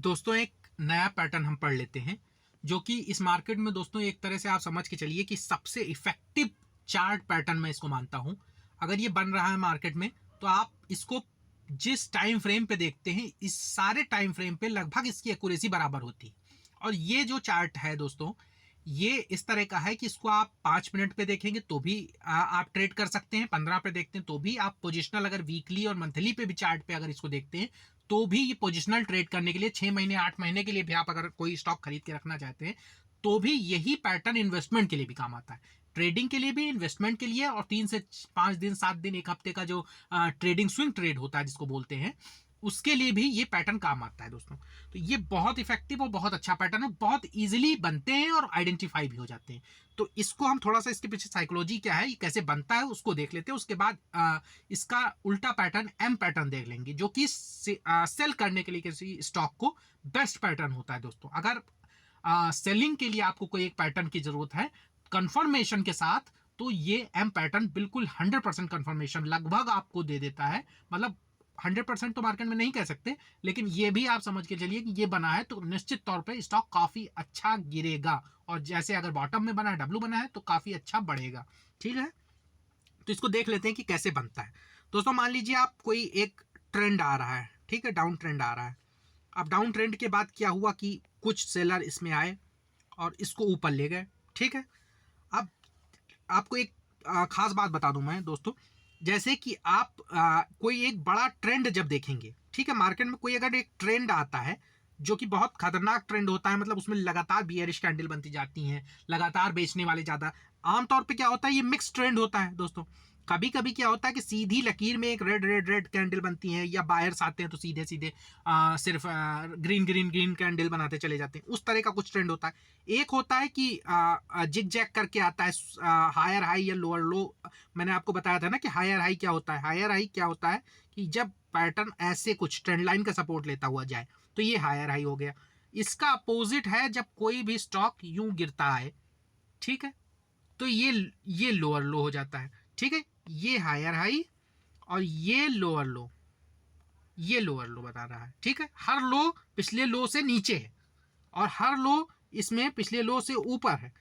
दोस्तों एक नया पैटर्न हम पढ़ लेते हैं जो कि इस मार्केट में दोस्तों एक तरह से आप समझ के चलिए कि सबसे इफेक्टिव चार्ट पैटर्न मैं इसको मानता हूं। अगर ये बन रहा है मार्केट में तो आप इसको जिस टाइम फ्रेम पे देखते हैं इस सारे टाइम फ्रेम पे लगभग इसकी एक्यूरेसी बराबर होती है। और ये जो चार्ट है दोस्तों ये इस तरह का है कि इसको आप 5 मिनट पे देखेंगे तो भी आप ट्रेड कर सकते हैं, 15 पे देखते हैं तो भी आप पोजिशनल, अगर वीकली और मंथली पे भी चार्ट पे अगर इसको देखते हैं तो भी ये पोजिशनल ट्रेड करने के लिए 6 महीने 8 महीने के लिए भी आप अगर कोई स्टॉक खरीद के रखना चाहते हैं तो भी यही पैटर्न इन्वेस्टमेंट के लिए भी काम आता है, ट्रेडिंग के लिए भी, इन्वेस्टमेंट के लिए। और 3 से 5 दिन 7 दिन एक हफ्ते का जो ट्रेडिंग स्विंग ट्रेड होता है जिसको बोलते हैं उसके लिए भी ये पैटर्न काम आता है दोस्तों। तो ये बहुत इफेक्टिव और बहुत अच्छा पैटर्न है, बहुत इजीली बनते हैं और आइडेंटिफाई भी हो जाते हैं। तो इसको हम थोड़ा सा इसके पीछे साइकोलॉजी क्या है, ये कैसे बनता है उसको देख लेते हैं। उसके बाद इसका उल्टा पैटर्न एम पैटर्न देख लेंगे जो कि सेल करने के लिए किसी स्टॉक को बेस्ट पैटर्न होता है दोस्तों। अगर सेलिंग के लिए आपको कोई एक पैटर्न की जरूरत है कंफर्मेशन के साथ तो ये एम पैटर्न बिल्कुल 100% कंफर्मेशन लगभग आपको दे देता है। मतलब 100% तो मार्केट में नहीं कह सकते, लेकिन ये भी आप समझ के चलिए कि ये बना है तो निश्चित तौर पे स्टॉक काफी अच्छा गिरेगा, और जैसे अगर बॉटम में बना है, डब्लू बना है तो काफी अच्छा बढ़ेगा। ठीक है, तो इसको देख लेते हैं कि कैसे बनता है दोस्तों। मान लीजिए आप कोई एक ट्रेंड आ रहा है, ठीक है, डाउन ट्रेंड आ रहा है। अब डाउन ट्रेंड के बाद क्या हुआ कि कुछ सेलर इसमें आए और इसको ऊपर ले गए। ठीक है, अब आपको एक खास बात बता दूं मैं दोस्तों, जैसे कि आप कोई एक बड़ा ट्रेंड जब देखेंगे, ठीक है, मार्केट में कोई अगर एक ट्रेंड आता है जो कि बहुत खतरनाक ट्रेंड होता है, मतलब उसमें लगातार बियरिश कैंडल बनती जाती हैं, लगातार बेचने वाले ज्यादा, आमतौर पे क्या होता है ये मिक्स ट्रेंड होता है दोस्तों। कभी कभी क्या होता है कि सीधी लकीर में एक रेड रेड रेड कैंडल बनती है, या बायर्स आते हैं तो सीधे सीधे सिर्फ ग्रीन ग्रीन ग्रीन कैंडल बनाते चले जाते हैं, उस तरह का कुछ ट्रेंड होता है। एक होता है कि जिग जैग करके आता है, हायर हाई या लोअर लो। मैंने आपको बताया था ना कि हायर हाई क्या होता है। हायर हाई क्या होता है कि जब पैटर्न ऐसे कुछ ट्रेंड लाइन का सपोर्ट लेता हुआ जाए तो ये हायर हाई हो गया। इसका अपोजिट है जब कोई भी स्टॉक यूं गिरता है, ठीक है, तो ये लोअर लो हो जाता है। ठीक है, ये हायर हाई और ये लोअर लो, ये लोअर लो बता रहा है। ठीक है, हर लो पिछले लो से नीचे है और हर लो इसमें पिछले लो से ऊपर है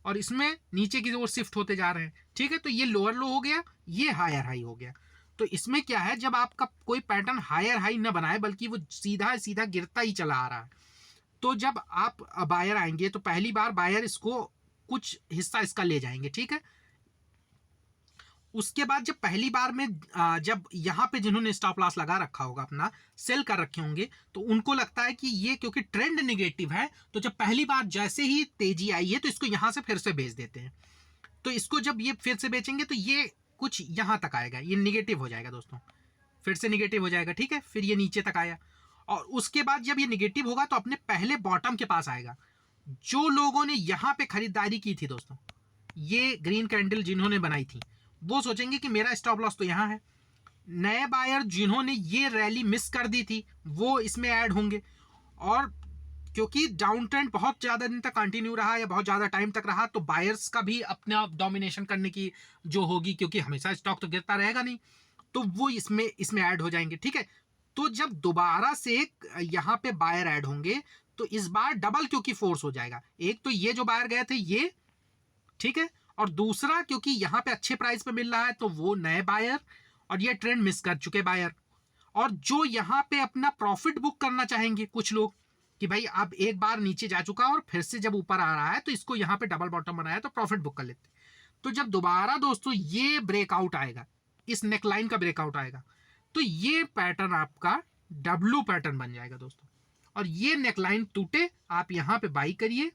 और इसमें नीचे की ओर शिफ्ट होते जा रहे हैं। ठीक है, तो ये लोअर लो हो गया, ये हायर हाई हो गया। तो इसमें क्या है, जब आपका कोई पैटर्न हायर हाई ना बनाए बल्कि वो सीधा सीधा गिरता ही चला आ रहा है, तो जब आप बायर आएंगे तो पहली बार बायर इसको कुछ हिस्सा इसका ले जाएंगे। ठीक है, उसके बाद जब पहली बार में जब यहां पे जिन्होंने स्टॉप लॉस लगा रखा होगा, अपना सेल कर रखे होंगे, तो उनको लगता है कि ये क्योंकि ट्रेंड नेगेटिव है तो जब पहली बार जैसे ही तेजी आई है तो इसको यहां से फिर से बेच देते हैं। तो इसको जब ये फिर से बेचेंगे तो ये कुछ यहां तक आएगा, ये निगेटिव हो जाएगा दोस्तों, फिर से निगेटिव हो जाएगा। ठीक है, फिर ये नीचे तक आया और उसके बाद जब ये निगेटिव होगा तो अपने पहले बॉटम के पास आएगा। जो लोगों ने यहां पे खरीदारी की थी दोस्तों, ये ग्रीन कैंडल जिन्होंने बनाई थी, वो सोचेंगे कि मेरा स्टॉप लॉस तो यहां है। नए बायर जिन्होंने ये रैली मिस कर दी थी वो इसमें ऐड होंगे, और क्योंकि डाउन ट्रेंड बहुत ज्यादा दिन तक कंटिन्यू रहा या बहुत ज्यादा टाइम तक रहा तो बायर्स का भी अपना डोमिनेशन करने की जो होगी, क्योंकि हमेशा स्टॉक तो गिरता रहेगा नहीं, तो वो इसमें ऐड हो जाएंगे। ठीक है, तो जब दोबारा से यहां पे बायर ऐड होंगे तो इस बार डबल क्योंकि फोर्स हो जाएगा। एक तो ये जो बायर गए थे ये, ठीक है, और दूसरा क्योंकि यहां पे अच्छे प्राइस पे मिल रहा है तो वो नए बायर और ये ट्रेंड मिस कर चुके बायर, और जो यहां पे अपना प्रॉफिट बुक करना चाहेंगे कुछ लोग कि भाई अब एक बार नीचे जा चुका और फिर से जब ऊपर आ रहा है तो इसको यहां पे डबल बॉटम बनाया तो प्रॉफिट बुक कर लेते। तो जब दोबारा दोस्तों ये ब्रेकआउट आएगा, इस नेकलाइन का ब्रेकआउट आएगा, तो ये पैटर्न आपका डब्ल्यू पैटर्न बन जाएगा दोस्तों। और ये नेकलाइन टूटे आप यहां पे बाई करिए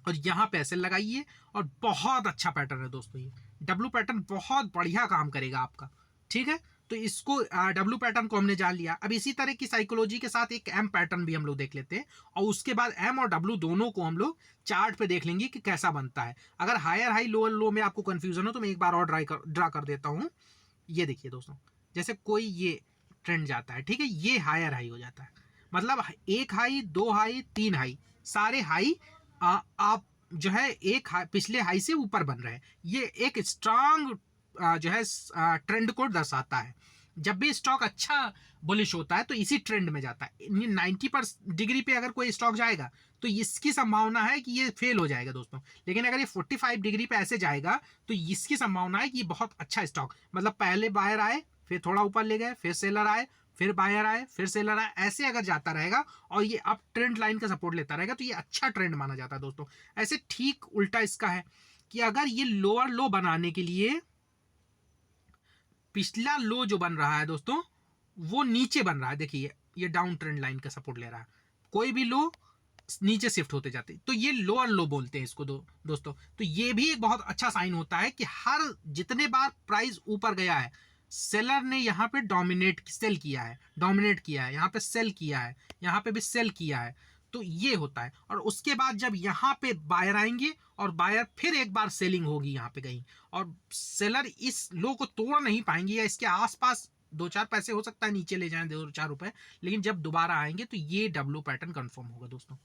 और यहां पे ऐसे लगाइए, और बहुत अच्छा पैटर्न है दोस्तों। ये डब्ल्यू पैटर्न बहुत बढ़िया काम करेगा आपका। ठीक है, तो इसको डब्ल्यू पैटर्न को हमने जान लिया। अब इसी तरह की साइकोलॉजी के साथ एक एम पैटर्न भी हम लोग देख लेते हैं, और उसके बाद एम और डब्ल्यू दोनों को हम लोग चार्ट पे देख लेंगे कि कैसा बनता है। अगर हायर हाई लोअर लो में आपको कंफ्यूजन हो तो मैं एक बार और ड्रा कर देता हूं। ये देखिए दोस्तों, जैसे कोई ये ट्रेंड जाता है, ठीक है, ये हायर हाई हो जाता है, मतलब एक हाई, दो हाई, तीन हाई, सारे हाई आप जो है एक पिछले हाई से ऊपर बन रहे हैं। ये एक स्ट्रांग जो है ट्रेंड को दर्शाता है। जब भी स्टॉक अच्छा बुलिश होता है तो इसी ट्रेंड में जाता है। 90 डिग्री पे अगर कोई स्टॉक जाएगा तो इसकी संभावना है कि ये फेल हो जाएगा दोस्तों। लेकिन अगर ये 45 डिग्री पे ऐसे जाएगा तो इसकी संभावना है कि ये बहुत अच्छा स्टॉक, मतलब पहले बायर आए, फिर थोड़ा ऊपर ले गए, फिर सेलर आए, फिर बायर आए, फिर सेलर आए, ऐसे अगर जाता रहेगा और ये अप ट्रेंड लाइन का सपोर्ट लेता रहेगा तो ये अच्छा ट्रेंड माना जाता है दोस्तों। ऐसे ठीक उल्टा इसका है कि अगर ये लोअर लो बनाने के लिए पिछला लो जो बन रहा है दोस्तों वो नीचे बन रहा है, देखिए ये डाउन ट्रेंड लाइन का सपोर्ट ले रहा है, कोई भी लो नीचे शिफ्ट होते जाते तो ये लोअर लो बोलते हैं इसको दोस्तों। तो ये भी एक बहुत अच्छा साइन होता है कि हर जितने बार प्राइस ऊपर गया है सेलर ने यहाँ पे सेल किया है, डोमिनेट किया है, यहाँ पे सेल किया है, यहाँ पे भी सेल किया है, तो ये होता है। और उसके बाद जब यहाँ पे बायर आएंगे और बायर फिर एक बार सेलिंग होगी यहाँ पे कहीं, और सेलर इस लो को तोड़ नहीं पाएंगे या इसके आसपास 2-4 पैसे हो सकता है नीचे ले जाएं, 2-4 रुपए, लेकिन जब दोबारा आएंगे तो ये डब्ल्यू पैटर्न कंफर्म होगा दोस्तों।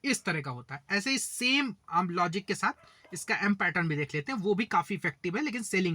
इस तरह का होता है। ऐसे ही सेम हम लॉजिक के साथ इसका एम पैटर्न भी देख लेते हैं, वो भी काफी इफेक्टिव है लेकिन सेलिंग